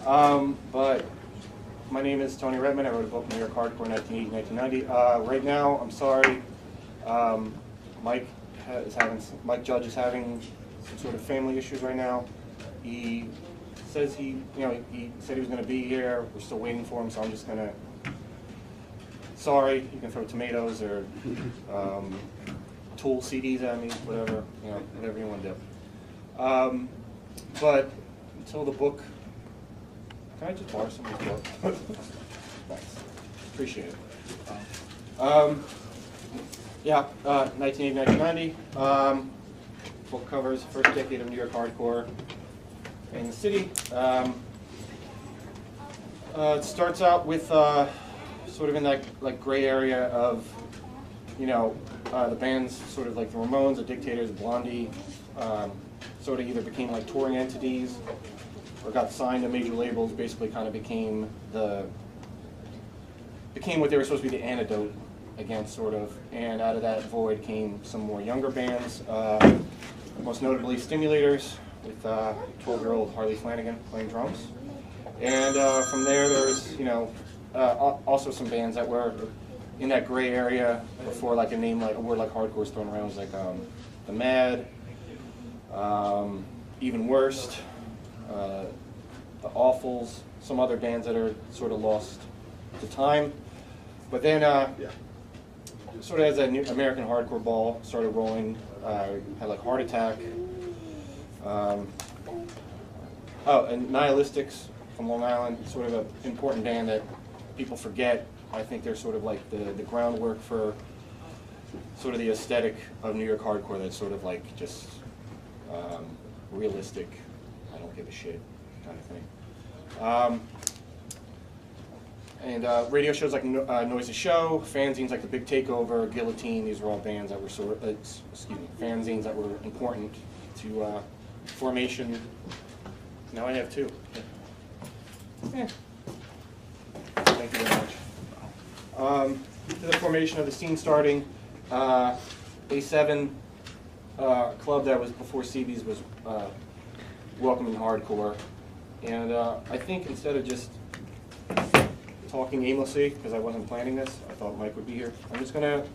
But my name is Tony Rettman. I wrote a book, New York Hardcore, 1980-1990. Right now, I'm sorry, Mike Judge is having some sort of family issues right now. He says he said he was going to be here. We're still waiting for him, so I'm just going to. Sorry, you can throw tomatoes or Tool CDs at me, whatever you want to do. But until the book, can I just borrow somebody's book? Thanks, appreciate it. 1980-1990. Book covers the first decade of New York hardcore in the city. It starts out with sort of in that gray area of, the bands sort of like the Ramones, the Dictators, Blondie, sort of either became like touring entities or got signed to major labels. Basically, kind of became what they were supposed to be the antidote against, sort of. And out of that void came some more younger bands, most notably Stimulators with 12-year-old Harley Flanagan playing drums. And from there, there's also some bands that were in that gray area before, like a word like hardcore was thrown around. It was like the Mad, Even Worst, the Awfuls, some other bands that are sort of lost to time. But then, sort of as that new American hardcore ball started rolling, had like Heart Attack, and Nihilistics from Long Island, sort of an important band that people forget. I think they're sort of like the groundwork for sort of the aesthetic of New York hardcore that's sort of like just realistic, I don't give a shit kind of thing. And radio shows like Noise the Show, fanzines like The Big Takeover, Guillotine, these were all bands that were fanzines that were important to formation. Now I have two. Yeah. Thank you very much. To the formation of the scene starting, A7, club that was before CB's, was welcoming hardcore. And I think instead of just talking aimlessly, because I wasn't planning this, I thought Mike would be here, I'm just going to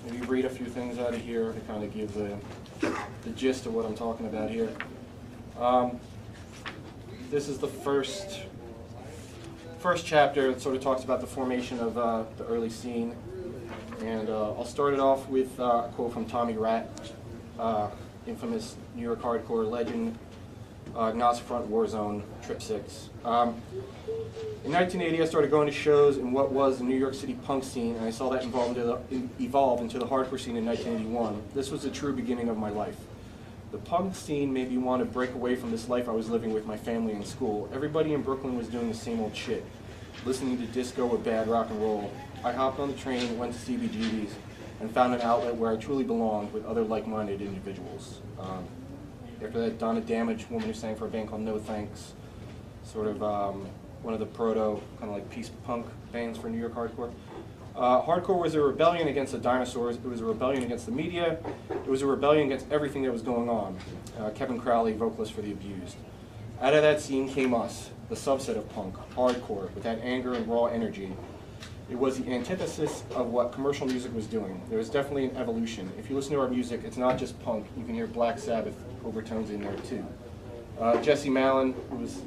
maybe read a few things out of here to kind of give the gist of what I'm talking about here. This is the first chapter. It sort of talks about the formation of the early scene. And I'll start it off with a quote from Tommy Ratt, infamous New York hardcore legend, Gnostic Front, Warzone, Trip 6. In 1980, I started going to shows in what was the New York City punk scene, and I saw that evolve into the hardcore scene in 1981. This was the true beginning of my life. The punk scene made me want to break away from this life I was living with my family and school. Everybody in Brooklyn was doing the same old shit, listening to disco or bad rock and roll. I hopped on the train, went to CBGB's, and found an outlet where I truly belonged with other like-minded individuals. After that, Donna Damage, woman who sang for a band called No Thanks, sort of one of the proto, kind of like peace punk bands for New York hardcore. Hardcore was a rebellion against the dinosaurs. It was a rebellion against the media. It was a rebellion against everything that was going on. Kevin Crowley, vocalist for The Abused. Out of that scene came us, the subset of punk, hardcore, with that anger and raw energy. It was the antithesis of what commercial music was doing. There was definitely an evolution. If you listen to our music, it's not just punk. You can hear Black Sabbath overtones in there too. Jesse Malin, who was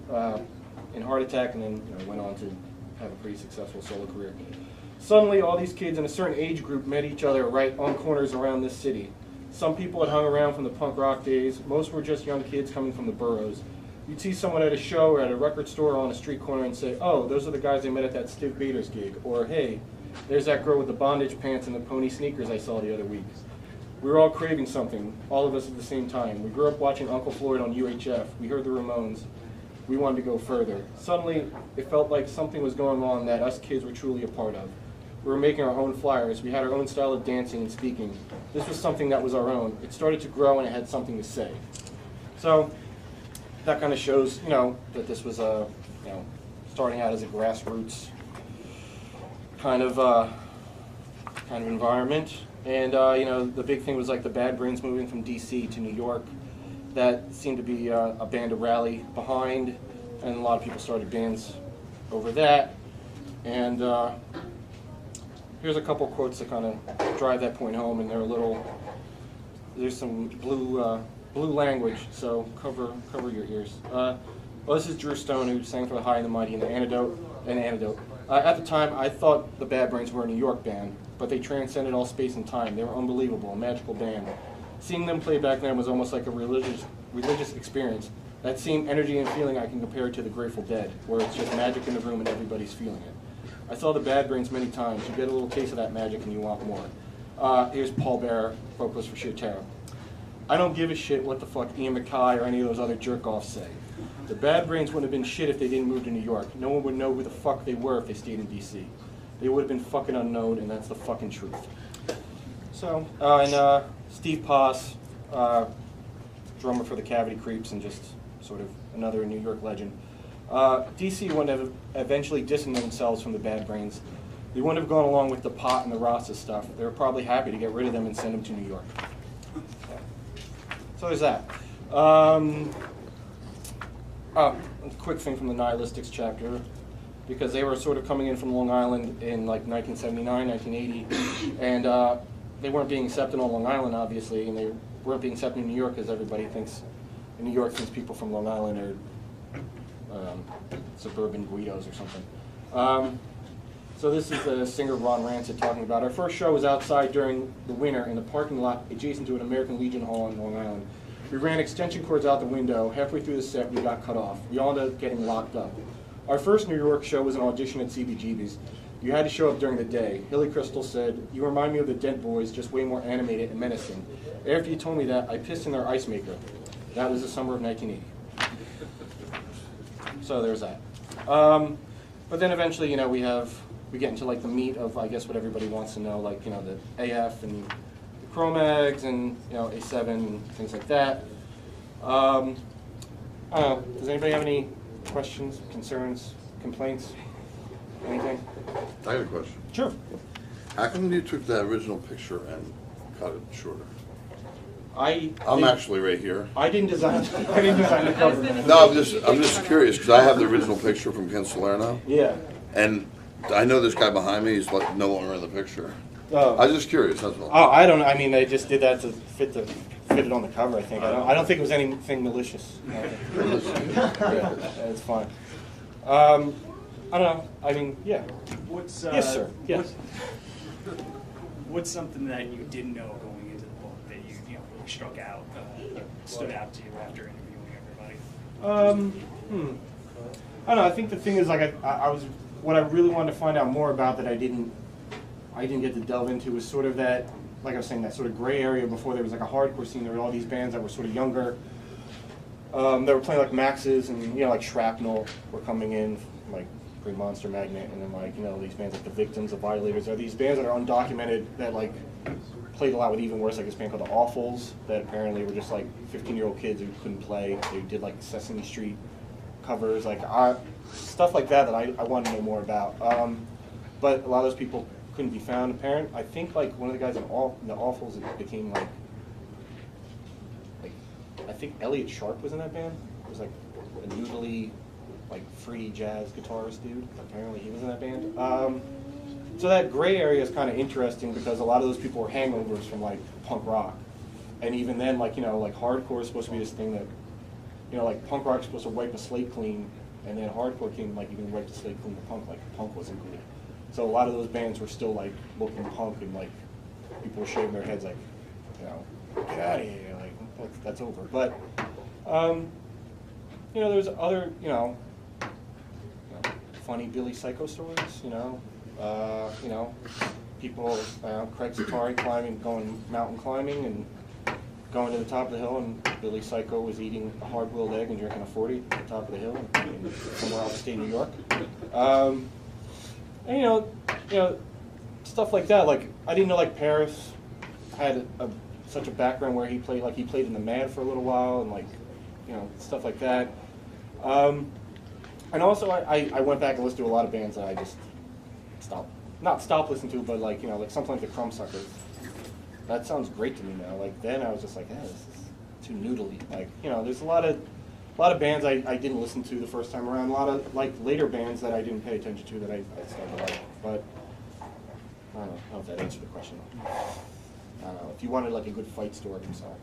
in Heart Attack and then went on to have a pretty successful solo career. Suddenly, all these kids in a certain age group met each other right on corners around this city. Some people had hung around from the punk rock days. Most were just young kids coming from the boroughs. You'd see someone at a show or at a record store or on a street corner and say, oh, those are the guys I met at that Stiv Bators gig. Or, hey, there's that girl with the bondage pants and the pony sneakers I saw the other week. We were all craving something, all of us at the same time. We grew up watching Uncle Floyd on UHF. We heard the Ramones. We wanted to go further. Suddenly, it felt like something was going on that us kids were truly a part of. We were making our own flyers. We had our own style of dancing and speaking. This was something that was our own. It started to grow and it had something to say. So that kind of shows, that this was starting out as a grassroots kind of environment. And the big thing was like the Bad Brains moving from DC to New York. That seemed to be a band to rally behind. and a lot of people started bands over that. And here's a couple quotes that kind of drive that point home, and they're a little. There's some blue language, so cover your ears. Well, this is Drew Stone, who sang for the High and the Mighty and the Antidote. At the time, I thought the Bad Brains were a New York band, but they transcended all space and time. They were unbelievable, a magical band. Seeing them play back then was almost like a religious experience. That same energy and feeling I can compare to the Grateful Dead, where it's just magic in the room and everybody's feeling it. I saw the Bad Brains many times. You get a little taste of that magic and you want more. Here's Paul Bearer, vocalist for Sheer Terror. I don't give a shit what the fuck Ian MacKaye or any of those other jerk-offs say. The Bad Brains wouldn't have been shit if they didn't move to New York. No one would know who the fuck they were if they stayed in D.C. They would have been fucking unknown, and that's the fucking truth. So, and Steve Pass, drummer for the Cavity Creeps and just sort of another New York legend. D.C. wouldn't have eventually distanced themselves from the Bad Brains. They wouldn't have gone along with the pot and the Rasta stuff. They were probably happy to get rid of them and send them to New York. So there's that. A quick thing from the Nihilistics chapter, because they were sort of coming in from Long Island in like 1979, 1980, and they weren't being accepted on Long Island, obviously, and they weren't being accepted in New York because everybody thinks, in New York, thinks people from Long Island are suburban Guidos or something. So this is the singer Ron Rancid talking about. Our first show was outside during the winter in the parking lot adjacent to an American Legion Hall on Long Island. We ran extension cords out the window. Halfway through the set, we got cut off. We all ended up getting locked up. Our first New York show was an audition at CBGB's. You had to show up during the day. Hilly Crystal said, "You remind me of the Dead Boys, just way more animated and menacing." After you told me that, I pissed in their ice maker. That was the summer of 1980. So there's that. But then eventually, we get into like the meat of, I guess, what everybody wants to know, like, the AF and Cro-Mags and A7 and things like that. I don't know. Does anybody have any questions, concerns, complaints, anything? I have a question. Sure. How come you took that original picture and cut it shorter? I'm actually right here. I didn't design the cover. No, I'm just curious because I have the original picture from Ken Salerno. Yeah. And I know this guy behind me. He's like no longer in the picture. Oh. I was just curious. That's all. Oh, I don't know. I mean, they just did that to fit it on the cover. I think. I don't think it was anything malicious. Yeah, it's fine. I don't know. I mean, yeah. Yes, sir. Yes. What's something that you didn't know going into the book that you really struck out, stood out to you after interviewing everybody? I don't know. I think the thing is, like, what I really wanted to find out more about that I didn't get to delve into was sort of that, like I was saying, that sort of gray area before there was like a hardcore scene. There were all these bands that were sort of younger. They were playing like Max's and like Shrapnel were coming in, like Monster Magnet, and then like these bands like the Victims, the Violators. Are these bands that are undocumented that like played a lot with even worse, like this band called the Awfuls that apparently were just like 15-year-old kids who couldn't play. They did like Sesame Street covers, like stuff like that I wanted to know more about. But a lot of those people couldn't be found. Apparent. I think like one of the guys in the Awfuls became like I think Elliot Sharp was in that band. It was like a noodly, like free jazz guitarist dude. Apparently he was in that band. So that gray area is kind of interesting because a lot of those people were hangovers from like punk rock, and even then like like hardcore is supposed to be this thing that like punk rock is supposed to wipe a slate clean, and then hardcore came like you can wipe the slate clean with punk, like punk wasn't cool. So a lot of those bands were still like looking punk, and like people were shaving their heads like get out of here, like that's over. But there's other funny Billy Psycho stories, people, Craig Zatari going mountain climbing and going to the top of the hill, and Billy Psycho was eating a hard-boiled egg and drinking a 40 at the top of the hill in somewhere upstate New York. And stuff like that. Like I didn't know like Paris had such a background where he played in the Mad for a little while, and like stuff like that. And also I went back and listened to a lot of bands that I just stopped listening to, but like like something like the Crumbsuckers. That sounds great to me now. Like then I was just like, this is too noodly. Like there's a lot of a lot of bands I didn't listen to the first time around. A lot of like later bands that I didn't pay attention to that I started to like. But I don't know if that answered the question. I don't know. If you wanted like a good fight story, I'm sorry.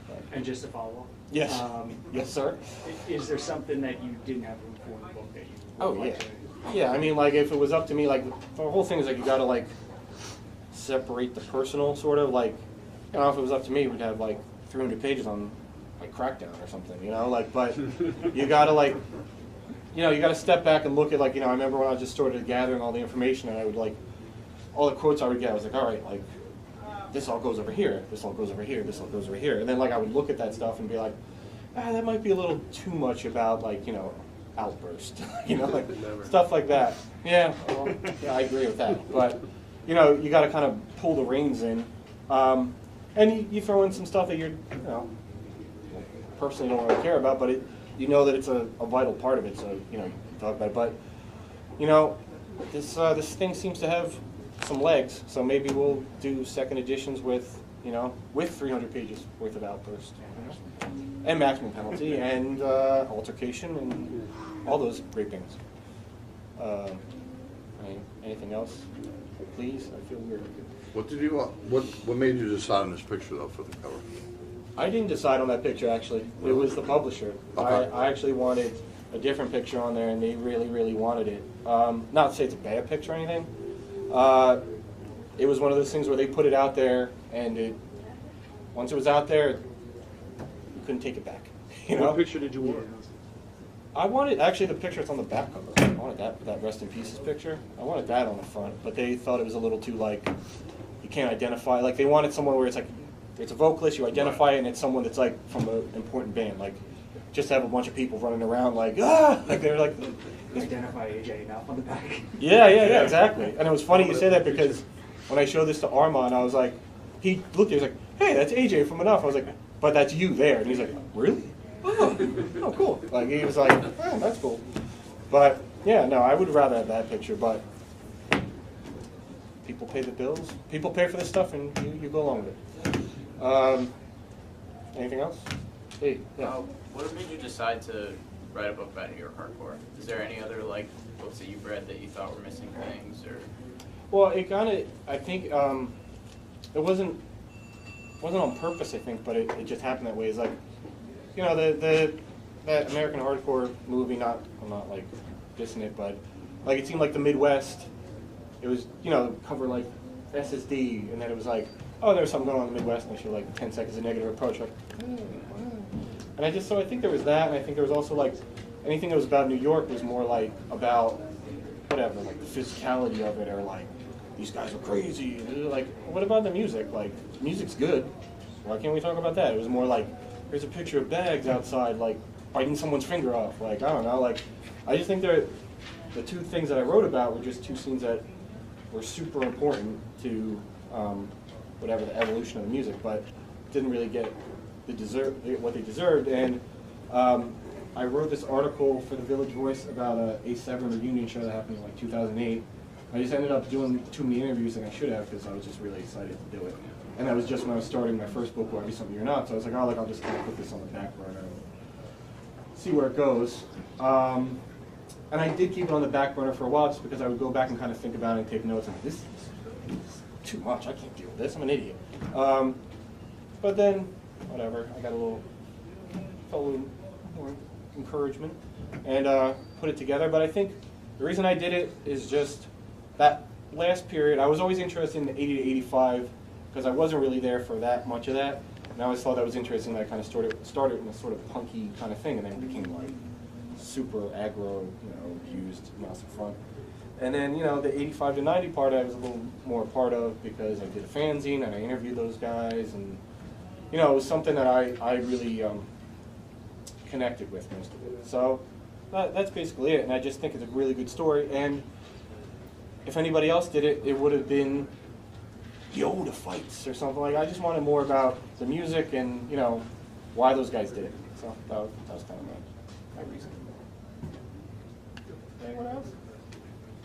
But, And just to follow up. yes. Yes, sir. Is there something that you didn't have room for in the book that you would Oh like yeah. to? Yeah, I mean, like if it was up to me, like the whole thing is like you gotta like separate the personal, sort of like. You know, if it was up to me, we'd have like 300 pages on like Crackdown or something, you know, like, but you gotta like, you know, you gotta step back and look at like, you know, I remember when I just started gathering all the information and I would like, all the quotes I would get, I was like, all right, like, this all goes over here, this all goes over here, this all goes over here, and then like I would look at that stuff and be like, that might be a little too much about like, you know, outburst, you know, like stuff like that. Yeah, well, yeah, I agree with that, but you know, you gotta kind of pull the reins in. And you throw in some stuff that you're, you know, personally don't really care about, but you know that it's a vital part of it, so, you know, you talk about it. But, you know, this thing seems to have some legs, so maybe we'll do second editions with, you know, with 300 pages worth of outburst, you know, and maximum penalty, and altercation, and all those great things. Anything else? Please? I feel weird. What did you, what made you decide on this picture though for the cover? I didn't decide on that picture, actually. It was the publisher. Okay. I actually wanted a different picture on there, and they really, really wanted it. Not to say it's a bad picture or anything. It was one of those things where they put it out there, and once it was out there, you couldn't take it back. You know? What picture did you want? I wanted, actually, the picture that's on the back cover. I wanted that Rest in Pieces picture. I wanted that on the front, but they thought it was a little too, like, you can't identify. Like, they wanted someone where it's like, it's a vocalist, you identify it, and it's someone that's, like, from an important band. Like, just to have a bunch of people running around, like, ah! Like, they're like... Identify AJ enough on the back. Yeah, exactly. And it was funny you say that because when I showed this to Armand, I was like, he looked, he was like, hey, that's AJ from Enough. I was like, but that's you there. And he's like, really? Oh, cool. Like, he was like, oh, that's cool. But, yeah, no, I would rather have that picture, but people pay the bills. People pay for this stuff, and you go along with it. Anything else? Hey, yeah. What made you decide to write a book about New York hardcore? Is there any other, like, books that you've read that you thought were missing things, or? Well, it kind of, I think, it wasn't on purpose, I think, but it just happened that way. It's like, you know, that American hardcore movie, I'm not like dissing it, but like it seemed like the Midwest, it was, you know, cover like SSD, and then it was like, oh, there's something going on in the Midwest, and they showed like 10 seconds of negative approach, like, and I think there was that, and I think there was also like, anything that was about New York was more like about, whatever, like the physicality of it, or like, these guys are crazy, and like, what about the music? Like, music's good, why can't we talk about that? It was more like, here's a picture of Bags outside, like, biting someone's finger off, like, I don't know, like, I just think the two things that I wrote about were just two scenes that were super important to, whatever, the evolution of the music, but didn't really get what they deserved, and I wrote this article for the Village Voice about a A7 reunion show that happened in like 2008. I just ended up doing too many interviews than I should have because I was just really excited to do it. And that was just when I was starting my first book, Will I Be Something You're Not, so I was like, oh, I'll just kind of put this on the back burner and see where it goes. And I did keep it on the back burner for a while just because I would go back and kind of think about it and take notes, and this is too much, I can't deal with this, I'm an idiot. But then, whatever, I got a little more encouragement and put it together. But I think the reason I did it is just that last period. I was always interested in the 80 to 85 because I wasn't really there for that much of that. And I always thought that was interesting that I kind of started in a sort of punky kind of thing, and then it became like super aggro, you know, abused, massive front. And then, you know, the 85 to 90 part I was a little more a part of because I did a fanzine and I interviewed those guys, and you know, it was something that I really connected with most of it. So that's basically it, and I just think it's a really good story. And if anybody else did it, it would have been Yoda fights or something like that. I just wanted more about the music and, you know, why those guys did it. So that was kind of my reason. Anyone else?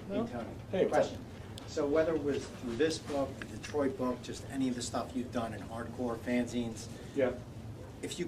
No? Hey, Tony. Hey, what's up? Question. So whether it was through this book, the Detroit book, just any of the stuff you've done in hardcore fanzines, Yeah. if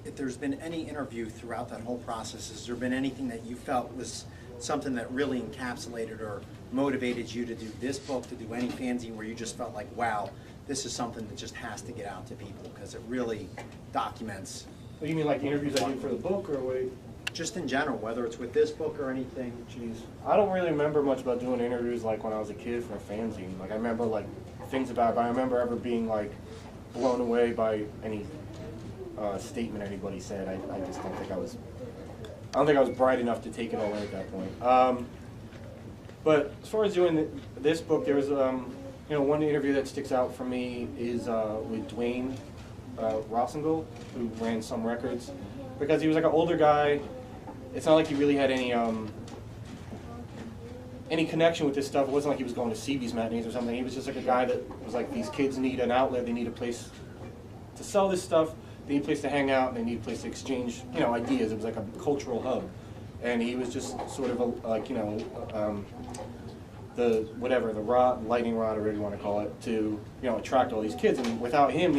if there's been any interview throughout that whole process, has there been anything that you felt was something that really encapsulated or motivated you to do this book, to do any fanzine, where you just felt like, wow, this is something that just has to get out to people because it really documents. What do you mean, like interviews I did for the book, or what? Just in general, whether it's with this book or anything. Jeez, I don't really remember much about doing interviews like when I was a kid for a fanzine. Like I remember like things about it, but I remember ever being like blown away by any statement anybody said. I just don't think I was. I don't think I was bright enough to take it all in at that point. But as far as doing this book, there's one interview that sticks out for me is with Dwayne Rossingel, who ran Some Records, because he was like an older guy. It's not like he really had any connection with this stuff. It wasn't like he was going to see these matinees or something. He was just like a guy that was like, these kids need an outlet. They need a place to sell this stuff. They need a place to hang out. They need a place to exchange, ideas. It was like a cultural hub. And he was just sort of the lightning rod, or whatever you want to call it, to attract all these kids. And without him,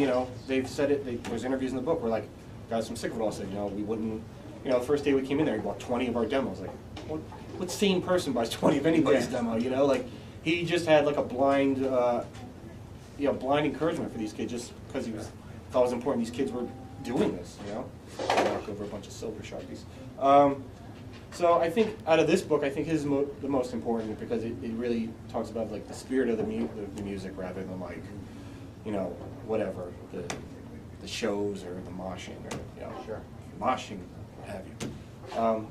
they've said it. There's interviews in the book where like guys from Sick of It All said, we wouldn't. The first day we came in there, he bought 20 of our demos. Like, what sane person buys 20 of anybody's demo? Like he just had like a blind, blind encouragement for these kids, just because he thought it was important. These kids were doing this, knock over a bunch of silver Sharpies. So I think out of this book, I think his is the most important because it really talks about like the spirit of the music rather than like, whatever the shows or the moshing or moshing, what have you.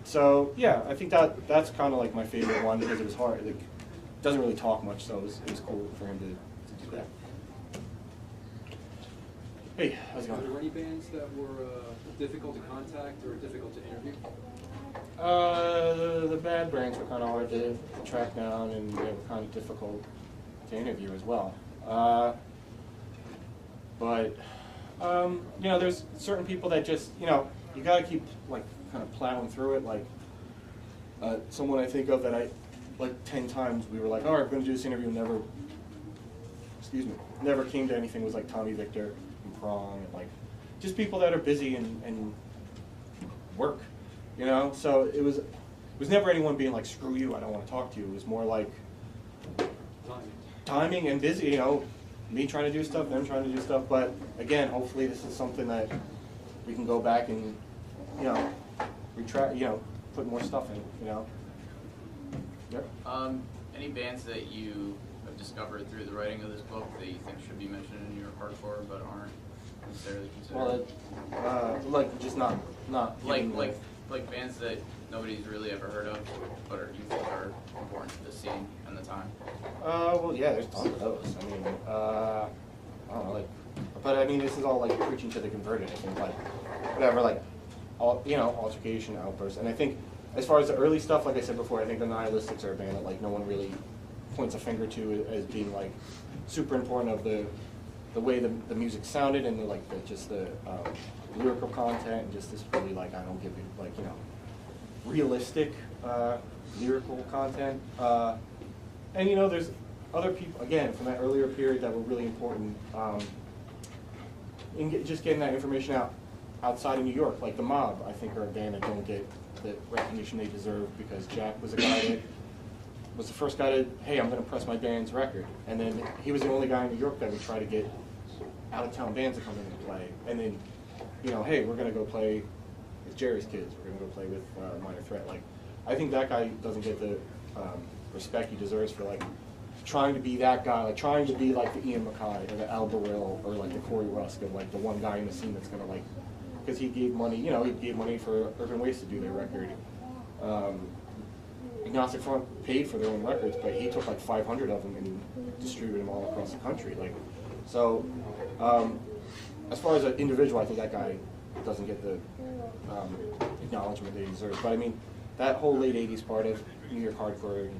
So yeah, I think that's kind of like my favorite one because it was hard. Like, it doesn't really talk much, so it was cool for him to do that. Hey, how's it going? Were there any bands that were difficult to contact or difficult to interview? The bad bands were kind of hard to track down, and they were kind of difficult to interview as well. But there's certain people that just, you gotta keep like kind of plowing through it. Like someone I think of that I like 10 times we were like, all right, we're gonna do this interview, never came to anything, was like Tommy Victor and Prong, and like just people that are busy and work. So it was never anyone being like, screw you, I don't want to talk to you. It was more like timing and busy, me trying to do stuff, them trying to do stuff. But again, hopefully this is something that we can go back and, retract, put more stuff in, Yep. Any bands that you have discovered through the writing of this book that you think should be mentioned in New York hardcore but aren't necessarily considered? Well, like just not like bands that nobody's really ever heard of, but you think are important to the scene and the time. Well, yeah, there's tons of those. I mean, I don't know, but I mean, this is all like preaching to the converted. I think like whatever, like altercation, outbursts, and I think as far as the early stuff, like I said before, I think the Nihilistics are a band that like no one really points a finger to as being like super important of the way the music sounded and the lyrical content and just this really like I don't give you like realistic lyrical content and there's other people again from that earlier period that were really important in just getting that information outside of New York, like the Mob. I think are a band that don't get the recognition they deserve because Jack was a guy that was the first guy to, hey, I'm going to press my band's record, and then he was the only guy in New York that would try to get out-of-town bands to come in and play, and then hey, we're going to go play with Jerry's Kids, we're going to go play with Minor Threat. Like, I think that guy doesn't get the respect he deserves for like trying to be that guy, like trying to be like the Ian MacKaye or the Al Burrell or like the Corey Rusk of like the one guy in the scene that's going to like, because he gave money, he gave money for Urban Waste to do their record. Agnostic Front paid for their own records, but he took like 500 of them and distributed them all across the country. Like, so as far as an individual, I think that guy doesn't get the acknowledgement that he deserves. But I mean, that whole late '80s part of New York hardcore,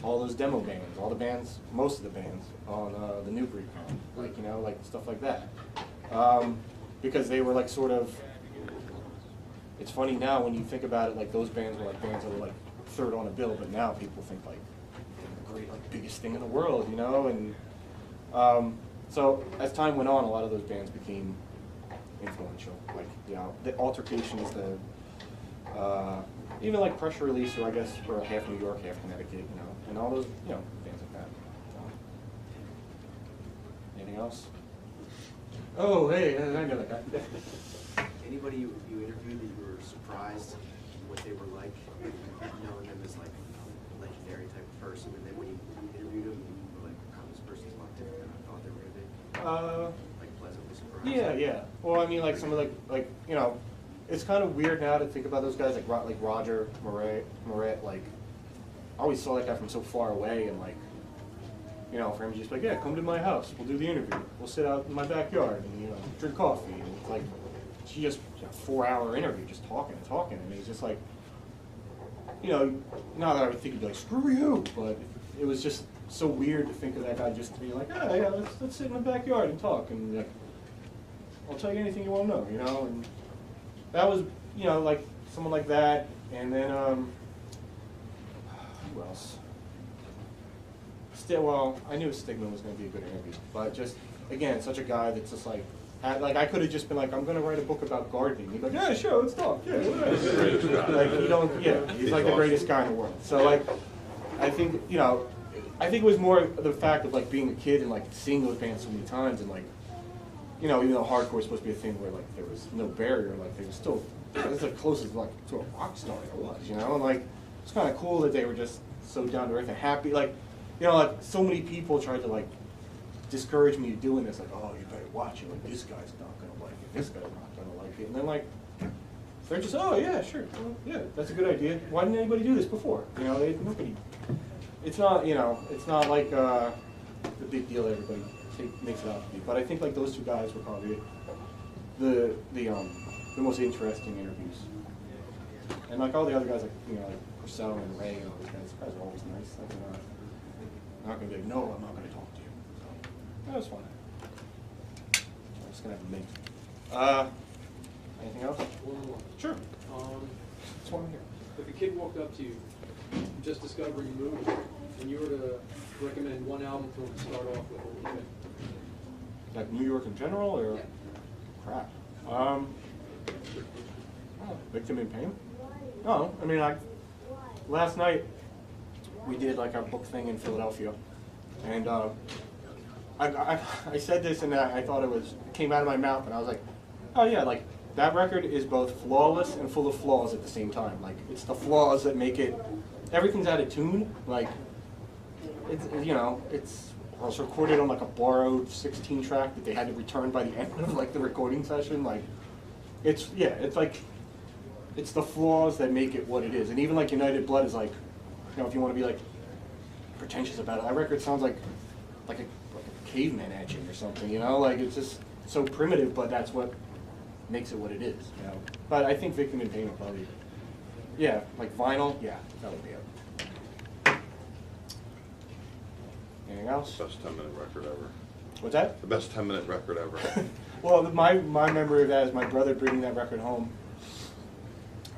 all those demo bands, all the bands, most of the bands on the New Breed, like like stuff like that, because they were like sort of. It's funny now when you think about it, like those bands were like bands that were like third on a bill, but now people think like the great, like biggest thing in the world, and so as time went on, a lot of those bands became influential. Like, you know, the altercations, even like Pressure Release, or I guess we're half New York, half Connecticut, you know, and all those, you know, things like that. So. Anything else? Oh, hey, I know that guy. Anybody you interviewed that you were surprised what they were like, knowing them as like a legendary type of person, and then when you interviewed them, you were like, wow, this person's a lot different than I thought they were going to be? Like pleasantly surprised? Yeah, yeah. Well, I mean, like some of like you know, it's kind of weird now to think about those guys like Roger Moret. Like, I always saw that guy from so far away, and like, you know, for him to just be like, yeah, come to my house, we'll do the interview, we'll sit out in my backyard and, you know, drink coffee, and it's like, she just, a 4-hour interview, just talking and talking, and he's just like, you know, not that I would think he'd be like, screw you, but it was just so weird to think of that guy just to be like, oh, yeah, let's sit in my backyard and talk, and like, I'll tell you anything you want to know, you know, and that was, you know, like, someone like that, and then, who else? Well, I knew Stigman was going to be a good interview, but just, again, such a guy that's just like I could have just been like, I'm going to write a book about gardening. He'd be like, yeah, sure, let's talk, yeah, whatever. Like, you don't, yeah, he's like the greatest guy in the world. So, like, I think, you know, I think it was more the fact of, like, being a kid and, like, seeing those bands so many times, and, like, you know, even though hardcore was supposed to be a thing where, like, there was no barrier, like, they were still, it was the closest, like, to a rock star there was, you know, and, like, it's kind of cool that they were just so down to earth and happy, like, you know, like, so many people tried to, like, discourage me doing this, like, oh, you better watch it, like, this guy's not going to like it, this guy's not going to like it, and then, like, they're just, oh, yeah, sure, well, yeah, that's a good idea. Why didn't anybody do this before? You know, nobody, it's not, you know, it's not like the big deal everybody makes it out to be, but I think, like, those two guys were probably the most interesting interviews. And, like, all the other guys, like, you know, like, Purcell and Ray and all those guys are always nice. Like, not going to be like, no, I'm not going to talk to you. So, that was fun. I'm just going to have a mint. Anything else? One more. Sure. Just one here. If a kid walked up to you, just discovering mood, and you were to recommend one album for him to start off with, what would you pick? Like New York in general, or? Yeah. Crap. Victim in Pain? No, I mean, last night we did like our book thing in Philadelphia, and I said this and I thought it came out of my mouth, and I was like, oh yeah, like that record is both flawless and full of flaws at the same time. Like, it's the flaws that make it, everything's out of tune. Like, it's, you know, it was recorded on like a borrowed 16 track that they had to return by the end of like the recording session. Like, it's, yeah, it's like, it's the flaws that make it what it is. And even like United Blood is like, you know, if you want to be like pretentious about it, that record sounds like a caveman etching or something, you know? Like, it's just so primitive, but that's what makes it what it is, you know? But I think Victim in Pain would probably, yeah, like vinyl, yeah, that would be it. Anything else? Best 10-minute record ever. What's that? The best 10-minute record ever. Well, my memory of that is my brother bringing that record home,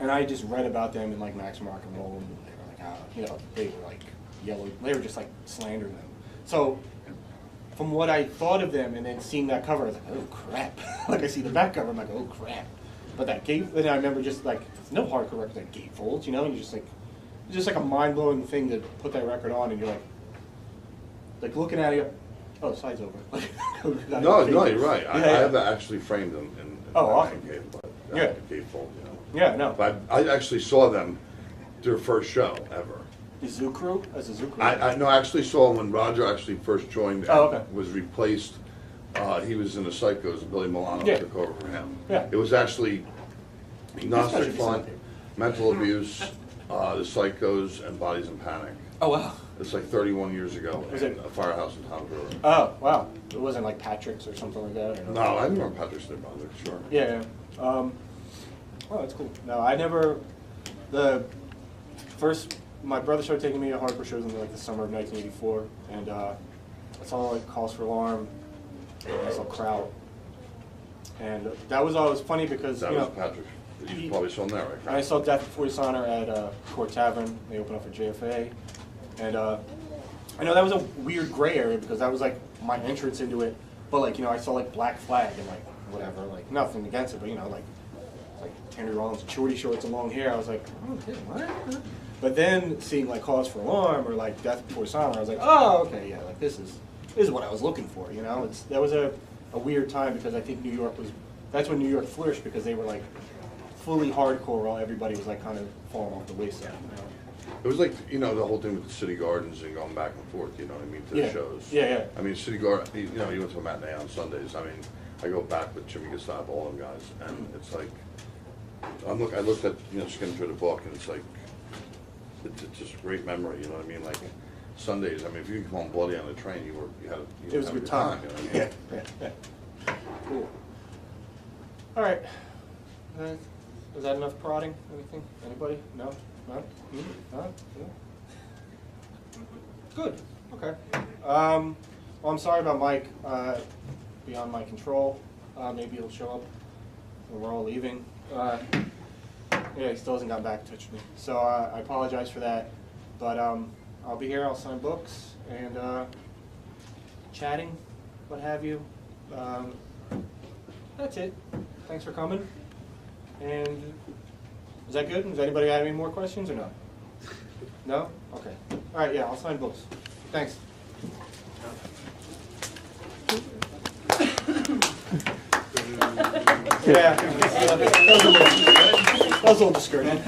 and I just read about them in like Max Rock and Roll, and they were like, you know, they were like yellow, they were just like slandering them. So from what I thought of them and then seeing that cover, I was like, oh crap. Like, I see the back cover, I'm like, oh crap. But that gate, then I remember just like, no hardcore record that gatefolds, you know, and you're just like, it's just like a mind-blowing thing to put that record on, and you're like looking at it, oh, the side's over. No, you're right. Yeah, I have actually framed them in awesome. Cave, but Yeah. gatefold, you know. Yeah, no. But I actually saw them their first show ever. The Zoo Crew? As a Zoo Crew? I actually saw when Roger actually first joined and Oh, okay. was replaced. He was in the Psychos, and Billy Milano Yeah. took over for him. Yeah. It was actually Gnostic should be Fun, something. Mental Abuse, the Psychos, and Bodies in Panic. Oh, wow. It's like 31 years ago Was in it- a firehouse in Tom's River. Oh, wow. It wasn't like Patrick's or something like that? Or No, I remember Patrick Snowbonder, sure. Yeah, yeah. Oh, that's cool. No, I never, my brother started taking me to hardcore shows in like the summer of 1984, and I saw like Calls for Alarm, and I saw Kraut, and that was always funny because, That you was know, Patrick. You probably saw him there, right? and I saw Death Before Dishonor at Court Tavern. They opened up for JFA, and I know that was a weird gray area because that was like my entrance into it. But like, you know, I saw like Black Flag and like whatever, like nothing against it, but you know, like Henry Rollins, shorty shorts and long hair. I was like, oh, okay, what? But then seeing like Cause for Alarm or like Death Before Summer, I was like, oh, okay, yeah, like this is what I was looking for. You know, that was a weird time because I think New York that's when New York flourished because they were like fully hardcore while everybody was like kind of falling off the wayside. You know? It was like, you know, the whole thing with the City Gardens and going back and forth, you know what I mean, to the shows. Yeah, yeah. I mean, City Garden, you know, you went to a matinee on Sundays. I mean, I go back with Jimmy Gestapo, all them guys, and it's like, I looked at, you know, skimming through the book, and it's like, it's just a great memory, you know what I mean? Like, Sundays, I mean, if you could come on bloody on the train, It was a good time. You know what I mean? Yeah. Cool. All right. Is that enough prodding? Anything? Anybody? No? No? No? Good. Okay. Well, I'm sorry about Mike. Beyond my control. Maybe he'll show up when we're all leaving. Yeah, he still hasn't got back in touch with me. So I apologize for that. But I'll be here. I'll sign books and chatting, what have you. That's it. Thanks for coming. And is that good? Does anybody have any more questions or no? No? Okay. All right, yeah, I'll sign books. Thanks. Yeah, that was a little discouraging.